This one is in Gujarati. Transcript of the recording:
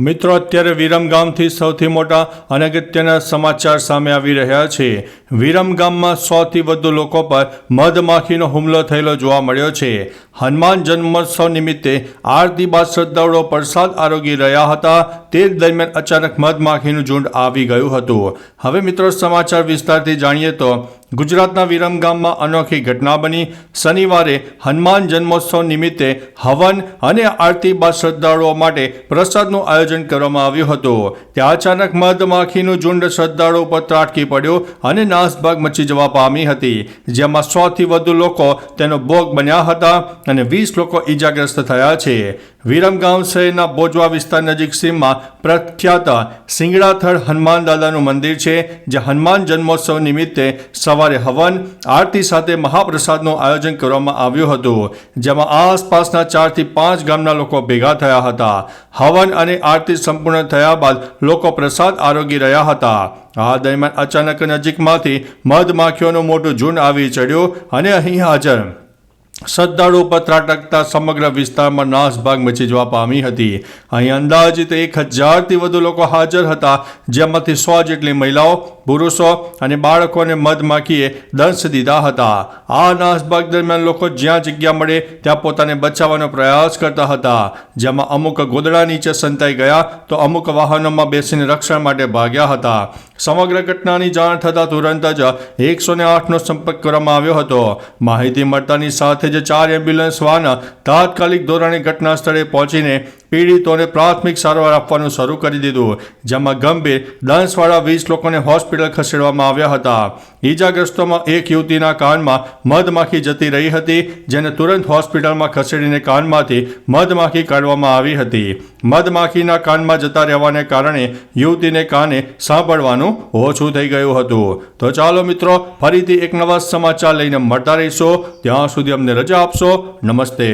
મિત્રો અત્યારે વિરમગામથી સૌથી મોટા અને અગત્યના સમાચાર સામે આવી રહ્યા છે। વિરમગામમાં 100થી વધુ લોકો પર મધમાખીનો હુમલો થયેલો જોવા મળ્યો છે। હનુમાન જન્મોત્સવ નિમિત્તે આરતી બાદ શ્રદ્ધાળુઓ પ્રસાદ આરોગી રહ્યા હતા, તે દરમિયાન અચાનક મધમાખીનું ઝુંડ આવી ગયું હતું। હવે મિત્રો સમાચાર વિસ્તારથી જાણીએ તો ગુજરાતના વિરમગામમાં અનોખી ઘટના બની। શનિવારે હનુમાન જન્મોત્સવ નિમિત્તે હવન અને આરતી બાદ શ્રદ્ધાળુઓ માટે પ્રસાદનું આયોજન કરવામાં આવ્યું હતું। ત્યાં અચાનક મધમાખીનું ઝુંડ શ્રદ્ધાળુઓ પર ત્રાટકી પડ્યું અને નાસભાગ મચી જવા પામી હતી, જેમાં 100થી વધુ લોકો તેનો ભોગ બન્યા હતા અને 20 લોકો ઈજાગ્રસ્ત થયા છે। વિરમગામ શહેરના બોજવા વિસ્તાર નજીક સીમમાં પ્રખ્યાત સિંગડાથળ હનુમાન દાદાનું મંદિર છે, જે હનુમાન જન્મોત્સવ નિમિત્તે સવારે હવન આરતી સાથે મહાપ્રસાદનું આયોજન કરવામાં આવ્યું હતું, જેમાં આસપાસના 4થી 5 ગામના લોકો ભેગા થયા હતા। હવન અને આરતી સંપૂર્ણ થયા બાદ લોકો પ્રસાદ આરોગી રહ્યા હતા। આ દરમિયાન અચાનક નજીકમાંથી મધમાખીઓનું મોટું ઝુંડ આવી ચડ્યું અને અહીં હાજર શ્રદ્ધાળુઓ પર ત્રાટકતા સમગ્ર વિસ્તારમાં નાસભાગ મચી જવા પામી હતી। અહીં અંદાજિત 1000થી વધુ લોકો હાજર હતા, જેમાંથી 100 જેટલી મહિલાઓ, પુરુષો અને બાળકોને મધમાખીએ દંશ દીધા હતા। આ નાસભાગ દરમિયાન લોકો જ્યાં જગ્યા મળે ત્યાં પોતાને બચાવવાનો પ્રયાસ કરતા હતા, જેમાં અમુક ગોદડા નીચે સંતાઈ ગયા તો અમુક વાહનોમાં બેસીને રક્ષણ માટે ભાગ્યા હતા। સમગ્ર ઘટનાની જાણ થતાં તુરંત જ 108નો સંપર્ક કરવામાં આવ્યો હતો। માહિતી મળતાની સાથે જ 4 એમ્બ્યુલન્સ વાહન તાત્કાલિક ધોરણે ઘટના સ્થળે પહોંચીને પીડિતોને પ્રાથમિક સારવાર આપવાનું શરૂ કરી દીધું, જેમાં ગંભીર દંશવાળા 20 લોકોને હોસ્પિટલ ખસેડવામાં આવ્યા હતા। ઈજાગ્રસ્તોમાં એક યુવતીના કાનમાં મધમાખી જતી રહી હતી, જેને તુરંત હોસ્પિટલમાં ખસેડીને કાનમાંથી મધમાખી કાઢવામાં આવી હતી। મધમાખીના કાનમાં જતા રહેવાને કારણે યુવતીને કાને સાંભળવાનું ઓછું થઈ ગયું હતું। તો ચાલો મિત્રો, ફરીથી એક નવા સમાચાર લઈને મળતા રહીશો, ત્યાં સુધી અમને રજા આપશો। નમસ્તે।